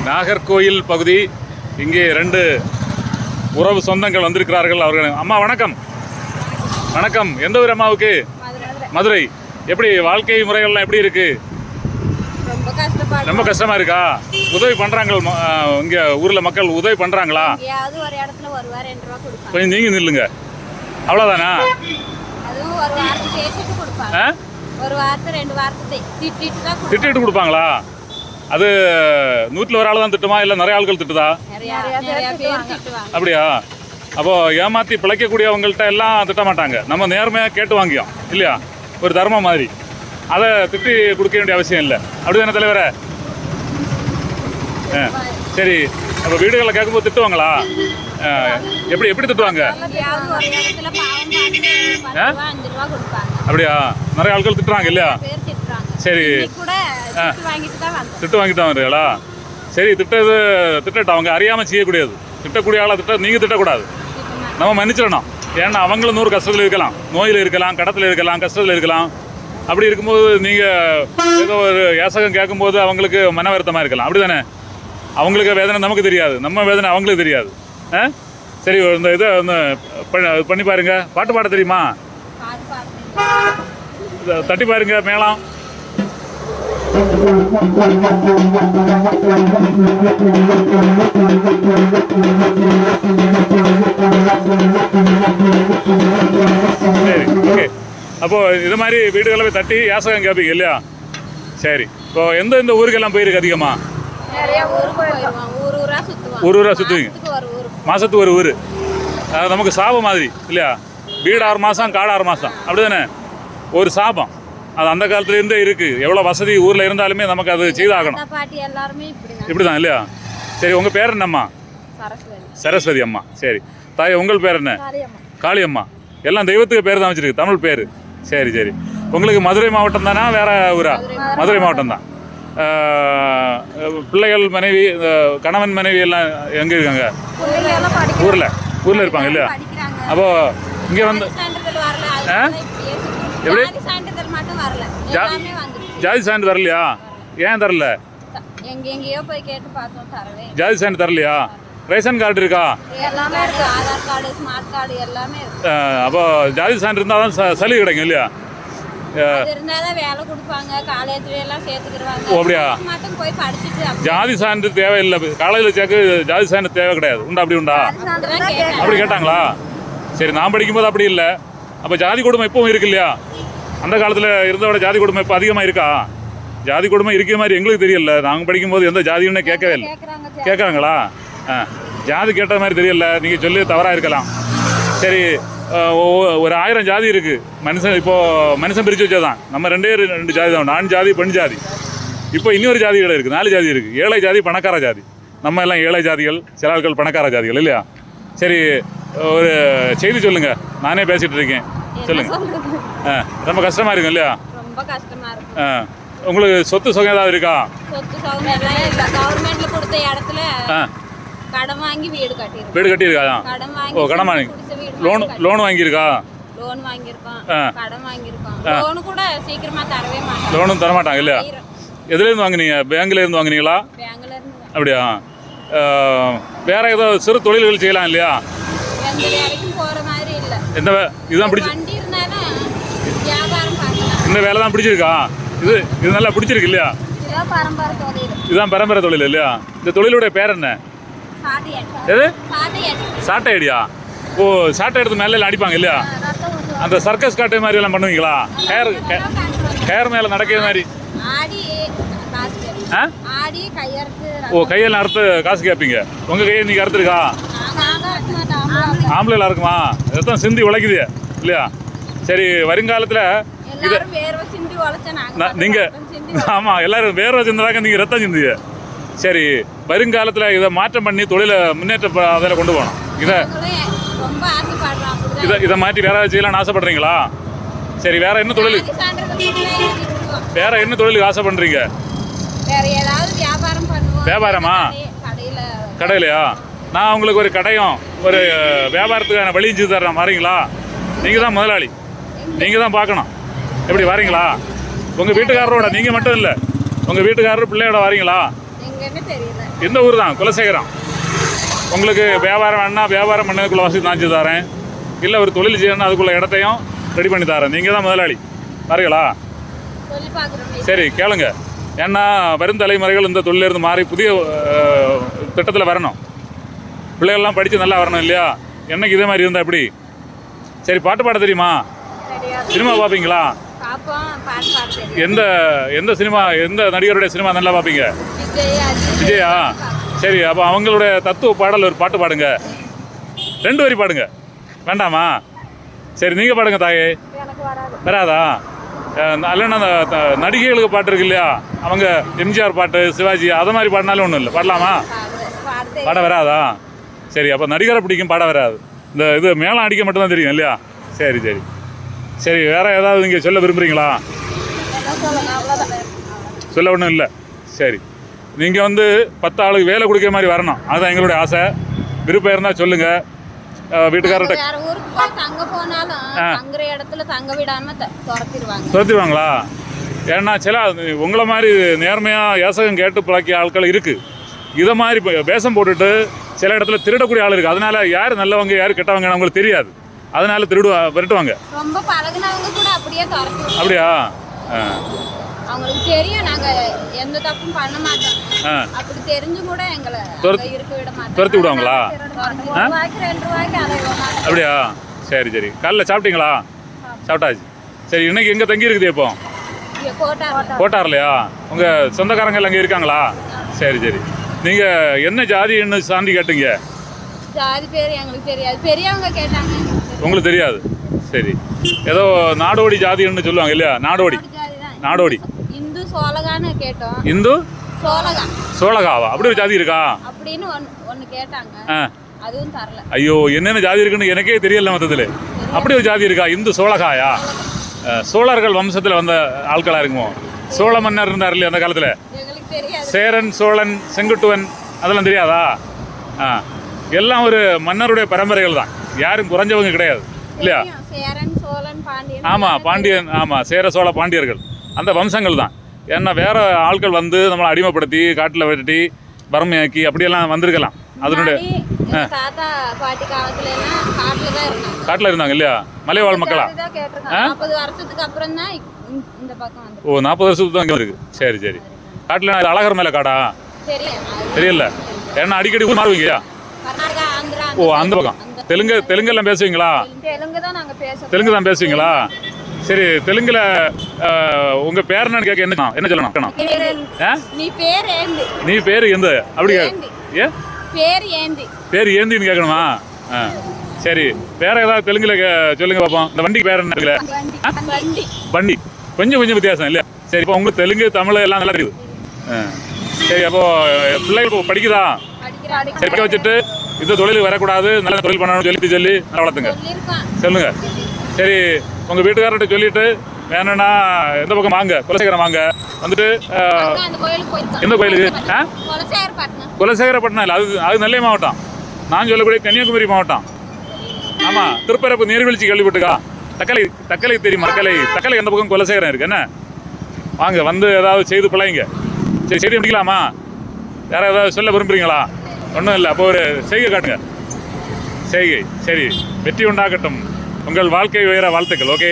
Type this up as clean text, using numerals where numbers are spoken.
நாகர்கோயில் பகுதி. இங்கே 2 உறவு சொந்தங்கள் வந்திருக்கிறார்கள். அவர்கள் அம்மா வணக்கம். வணக்கம். எந்த ஊர் அம்மாவுக்கு? மதுரை. எப்படி வாழ்க்கை முறைகள்லாம் எப்படி இருக்கு? ரொம்ப கஷ்டமா இருக்கா? உதவி பண்றாங்களா இங்க ஊர்ல மக்கள்? உதவி பண்றாங்களா? கொஞ்சம் நீங்க நில்லுங்க. அவ்வளவுதானா? திட்டிட்டு கொடுப்பாங்களா? அது 100ல் ஒரு ஆள் தான் திட்டுமா இல்லை நிறைய ஆட்கள் திட்டுதா? அப்படியா? அப்போ ஏமாத்தி பிழைக்கக்கூடியவங்கள்ட்ட எல்லாம் திட்ட மாட்டாங்க. நம்ம நேர்மையாக கேட்டு வாங்கியோம் இல்லையா? ஒரு தர்மம் மாதிரி. அதை திட்டி கொடுக்க வேண்டிய அவசியம் இல்லை. அப்படிதானே தலைவரே? சரி. அப்போ வீடுகளில் கேட்கும்போது திட்டுவாங்களா? எப்படி எப்படி திட்டுவாங்க? அப்படியா? நிறைய ஆட்கள் திட்டுறாங்க இல்லையா? சரி. திட்டு வாங்கிட்டு வரீங்களா? சரி. திட்டட்டும். அவங்க அறியாமல் செய்யக்கூடியது. திட்டக்கூடிய ஆளை நீங்கள் திட்டக்கூடாது. நம்ம மன்னிச்சிடணும். ஏன்னா அவங்களும் 100 கஷ்டத்தில் இருக்கலாம், நோயில் இருக்கலாம், கடத்தில் இருக்கலாம், கஷ்டத்தில் இருக்கலாம். அப்படி இருக்கும்போது நீங்கள் ஏதோ ஒரு யாசகம் கேட்கும்போது அவங்களுக்கு மன வருத்தமாக இருக்கலாம். அப்படி தானே? அவங்களுக்கு வேதனை நமக்கு தெரியாது, நம்ம வேதனை அவங்களுக்கு தெரியாது. சரி. இந்த இதை வந்து பண்ணி பாருங்க. பாட்டு பாட தெரியுமா? தட்டி பாருங்க மேளம். சரி. ஓகே. அப்போ இது மாதிரி வீடுகளை போய் தட்டி யாசகம் கேட்பீங்க இல்லையா? சரி. இப்போ எந்த ஊருக்கெல்லாம் போயிருக்கு அதிகமா? ஒரு ஊரா சுற்றுவீங்க. மாதத்துக்கு ஒரு ஊர். அது நமக்கு சாபம் மாதிரி இல்லையா? வீடு 6 மாதம், காடு 6 மாதம். அப்படி தானே? ஒரு சாபம். அது அந்த காலத்துலேருந்தே இருக்குது. எவ்வளோ வசதி ஊரில் இருந்தாலுமே நமக்கு அது செய்தாகணும். இப்படி தான் இல்லையா? சரி. உங்கள் பேர் என்னம்மா? சரஸ்வதி அம்மா. சரி. தாய் உங்கள் பேர் என்ன? காளியம்மா. எல்லாம் தெய்வத்துக்கு பேர் தான் வச்சுருக்கு, தமிழ் பேர். சரி சரி. உங்களுக்கு மதுரை மாவட்டம் தானா வேறு ஊரா? மதுரை மாவட்டம் தான். பிள்ளைகள், மனைவி, கணவன் மனைவி எல்லாம் எங்கே இருக்காங்க? ஊரில் இருப்பாங்க இல்லையா? அப்போது இங்கே வந்து எப்படி ஜாதி சான்று தரலையா? ஏன் தரல? ஜாதி சான்று தரலையா? ரேஷன் கார்டு இருக்கா? அப்போ ஜாதி சான்று இருந்தால் தான் சலுகை கிடைக்கும் இல்லையா? அப்படியா? ஜாதி சான்று தேவையில்லை. காலேஜில் சேர்க்க ஜாதி சான்று தேவை கிடையாது. உண்டா? அப்படி உண்டா? அப்படி கேட்டாங்களா? சரி. நான் படிக்கும்போது அப்படி இல்லை. அப்போ ஜாதி கொடுமை இப்பவும் இருக்கு இல்லையா? அந்த காலத்தில் இருந்தோட ஜாதி கொடுமை இப்போ அதிகமாக இருக்கா? ஜாதி கொடுமை இருக்கிற மாதிரி எங்களுக்கு தெரியல. நாங்கள் படிக்கும்போது எந்த ஜாதியுமே கேட்கவே இல்லை. கேட்குறாங்களா? ஜாதி கேட்ட மாதிரி தெரியல. நீங்கள் சொல்லி தவறாக இருக்கலாம். சரி. ஒரு 1000 ஜாதி இருக்குது. மனுஷன் பிரித்து வச்சதான். நம்ம 2 ஜாதி தான். ஆண் ஜாதி, பெண் ஜாதி. இப்போ இன்னொரு ஜாதிகள் இருக்குது. 4 ஜாதி இருக்குது. ஏழை ஜாதி, பணக்கார ஜாதி. நம்ம எல்லாம் ஏழை ஜாதிகள், சில ஆட்கள் பணக்கார ஜாதிகள் இல்லையா? சரி. ஒரு செய்தி சொல்லுங்கள். நானே பேசிகிட்டு இருக்கேன். சொல்லுங்கள். ரொம்ப கஷ்டமாக இருக்கும் இல்லையா? உங்களுக்கு சொத்து சுகம் ஏதாவது இருக்கா? வீடு கட்டியிருக்கா? ஓ, கடன் வாங்கி லோன் வாங்கியிருக்கா? லோனும் தரமாட்டாங்க இல்லையா? எதுலேருந்து வாங்கினீங்க? பேங்க்லேருந்து வாங்கினீங்களா? அப்படியா? வேற ஏதோ சிறு தொழில்கள் செய்யலாம் இல்லையா? இதுதான் பிடிச்சி இந்த வேலை தான் பிடிச்சிருக்கா? இது நல்லா பிடிச்சிருக்கு இல்லையா? இதுதான் பரம்பரை தொழில் இல்லையா? இந்த தொழிலுடைய பேர் என்ன? எது? சாட்டை அடியா? ஓ, சாட்டை எடுத்து மேலே அடிப்பாங்க இல்லையா? அந்த சர்க்கஸ் காட்டு மாதிரி எல்லாம் பண்ணுவீங்களா? கயர் மேலே நடக்கிற மாதிரி? ஓ, கையெல்லாம் அறுத்து காசு கேட்பீங்க. உங்கள் கையை நீங்கள் அறுத்துருக்கா? ஆம்பளைலாம் இருக்குமா? ரத்தம் சிந்தி உழைக்குது இல்லையா? சரி. வருங்காலத்தில் இதை நீங்கள் ஆமாம் எல்லாரும் வேர்வை சிந்தாங்க, நீங்கள் ரத்தம் சிந்திய. சரி. வருங்காலத்தில் இதை மாற்றம் பண்ணி தொழிலை முன்னேற்ற அதில் கொண்டு போகணும். இதை மாற்றி வேற செய்யலாம்னு ஆசைப்படுறீங்களா? சரி. வேற என்ன தொழிலுக்கு ஆசை பண்ணுறீங்க? வியாபாரமா? கடையிலையா? நான் உங்களுக்கு ஒரு கடையும் ஒரு வியாபாரத்துக்கான வழி செஞ்சு தர்றேன். வரீங்களா? நீங்கள் தான் முதலாளி. நீங்கள் தான் பார்க்கணும். எப்படி வரீங்களா? உங்கள் வீட்டுக்காரரோட, நீங்கள் மட்டும் இல்லை, உங்கள் வீட்டுக்காரர் பிள்ளையோட வரீங்களா? இந்த ஊர் தான் குலசேகரம். உங்களுக்கு வியாபாரம் வேணா வியாபாரம் பண்ணதுக்குள்ள வசதி நான் செஞ்சு தரேன், இல்லை ஒரு தொழில் செய்யணும் அதுக்குள்ள இடத்தையும் ரெடி பண்ணி தரேன். நீங்கள் தான் முதலாளி பாருங்களா? சரி கேளுங்க. ஏன்னா வரும் தலைமுறைகள் இந்த தொழிலிருந்து மாறி புதிய திட்டத்தில் வரணும். பிள்ளைகள்லாம் படித்து நல்லா வரணும் இல்லையா? என்னைக்கு இதே மாதிரி இருந்தால் எப்படி? சரி பாட்டு பாட தெரியுமா? சினிமா பார்ப்பீங்களா? எந்த எந்த சினிமா, எந்த நடிகருடைய சினிமா நல்லா பார்ப்பீங்க? விஜயா? சரி, அப்போ அவங்களுடைய தத்துவ பாடல் ஒரு பாட்டு பாடுங்க, 2 வரி பாடுங்க. வேண்டாமா? சரி நீங்கள் பாடுங்க தாயே. வராதா? இல்லைன்னா அந்த நடிகைகளுக்கு பாட்டு இருக்கு இல்லையா, அவங்க எம்ஜிஆர் பாட்டு, சிவாஜி, அதை மாதிரி பாடினாலும் ஒன்றும் இல்லை. பாடலாமா? பாட வராதா? சரி, அப்போ நடிகரை பிடிக்கும், பாட வராது. இந்த இது மேளம் அடிக்க மட்டும்தான் தெரியும் இல்லையா? சரி சரி சரி. வேறு ஏதாவது நீங்கள் சொல்ல விரும்புகிறீங்களா? சொல்ல ஒன்றும் இல்லை. சரி, நீங்கள் வந்து 10 ஆளுக்கு வேலை கொடுக்குற மாதிரி வரணும், அதுதான் எங்களுடைய ஆசை. விருப்பம் இருந்தால் சொல்லுங்கள். வீட்டுக்காரர்கிட்ட துரத்திடுவாங்களா? ஏன்னா சில உங்களை மாதிரி நேர்மையாக யாசகம் கேட்டு பழக்கிய ஆட்கள் இருக்குது. இதை மாதிரி வேஷம் போட்டுட்டு சில இடத்துல திருடக்கூடிய ஆள் இருக்குது. அதனால யார் நல்லவங்க யார் கெட்டவங்க அவங்களுக்கு தெரியாது. அதனால விரட்டுவாங்க. ரொம்ப பழகுனவங்க கூட அப்படியே துரத்துவாங்க. அப்படியா? அவங்களுக்கு தெரியும் நாங்க எந்த தப்பும் பண்ண மாட்டோம். அப்படி தெரிஞ்சு கூட எங்களை இருக்க விட மாட்டோம். துரத்தி விடுவாங்களா? 2 ரூபாய்க்கு அலைவோம். அப்படியா? சரி சரி. காலைல சாப்பிட்டீங்களா? சாப்பிட்டாச்சு. சரி, இன்னைக்கு எங்கே தங்கி இருக்குது? இப்போ கோட்டார்லையா? உங்கள் சொந்தக்காரங்க எல்லாம் அங்கே இருக்காங்களா? சரி சரி. நீங்கள் என்ன ஜாதின்னு சாந்தி கேட்டீங்க? ஜாதி பேர் எங்களுக்கு தெரியாது, பெரியவங்க கேட்டாங்க. உங்களுக்கு தெரியாது? சரி. ஏதோ நாடோடி ஜாதின்னு சொல்லுவாங்க இல்லையா? நாடோடி நாடோடி இந்து சோழகான்னு கேட்டோம். இந்து சோழகாவா? அப்படி ஒரு ஜாதி இருக்கா அப்படின்னு ஒன்று கேட்டாங்க. அதுவும் தரல. ஐயோ, என்னென்ன ஜாதி இருக்குன்னு எனக்கே தெரியல மொத்தத்தில். அப்படி ஒரு ஜாதி இருக்கா? இந்து சோழகாயா? சோழர்கள் வம்சத்தில் வந்த ஆட்களா இருக்குமோ? சோழ மன்னர் இருந்தார் இல்லையா அந்த காலத்தில்? சேரன், சோழன், செங்குட்டுவன், அதெல்லாம் தெரியாதா? எல்லாம் ஒரு மன்னருடைய பரம்பரைகள் தான், யாரும் குறைஞ்சவங்க கிடையாது இல்லையா? ஆமாம், பாண்டியன். ஆமாம், சேர சோழ பாண்டியர்கள் அந்த வம்சங்கள் தான். ஏன்னா வேற ஆட்கள் வந்து நம்மளை அடிமைப்படுத்தி காட்டில் வெட்டி வறுமையாக்கி அப்படியெல்லாம் வந்திருக்கலாம். அதனுடைய காட்டில் இருந்தாங்க இல்லையா? மலைவாழ் மக்களா? 40 வருஷத்துக்கு அப்புறம் தான் இந்த பக்கம் வந்து. ஓ, 40 வருஷத்துக்கு தான் இங்கே இருக்கு. சரி சரி. காட்டில் அழகர் மேலே காடா? தெரியல. ஏன்னா அடிக்கடி மாறுவீங்கயா? ஓ, அந்த பக்கம். தெலுங்கெல்லாம் பேசுவீங்களா? தெலுங்கு தான் பேசுவீங்களா? சரி, தெலுங்குல உங்க பேர் என்னன்னு கேட்க என்ன சொல்லணும்? நீ பேரு எந்த? அப்படி பேர் ஏந்தின்னு கேட்கணுமா? சரி, வேற ஏதாவது தெலுங்குல சொல்லுங்க பார்ப்போம். இந்த வண்டிக்கு பேர் என்ன இருக்குல்ல? வண்டி. கொஞ்சம் வித்தியாசம் இல்லையா? சரி, இப்போ உங்களுக்கு தெலுங்கு தமிழ் எல்லாம் நல்லா இருக்குது. சரி, அப்போ பிள்ளைகள் படிக்குதா? சரி, படிக்க வச்சுட்டு இந்த தொழிலுக்கு வரக்கூடாது, நல்ல தொழில் பண்ணணும்னு சொல்லி நல்லா வளர்த்துங்க. சொல்லுங்க. சரி, உங்கள் வீட்டுக்காரர்கிட்ட சொல்லிட்டு வேணும்னா எந்த பக்கம் வாங்க, குலசேகரம் வாங்க. வந்துட்டு எந்த கோயிலுக்கு? குலசேகரப்பட்டினம் இல்லை, அது நெல்லை மாவட்டம். நான் சொல்லக்கூடிய கன்னியாகுமரி மாவட்டம். ஆமாம், திருப்பரப்பு நீர்வீழ்ச்சி கேள்விப்பட்டுக்கா? தக்கலை தெரியுமா? தக்கலை எந்த பக்கம் குலசேகரம் இருக்கு என்ன? வாங்க, வந்து ஏதாவது செய்து பிள்ளைங்க. சரி, செய்தி முடிக்கலாமா? வேறு ஏதாவது சொல்ல விரும்புகிறீங்களா? ஒன்றும் இல்லை. அப்போ ஒரு செய்கை காட்டுங்க. செய்கை. சரி, வெற்றி உண்டாகட்டும். உங்கள் வாழ்க்கை உயர வாழ்த்துக்கள். ஓகே.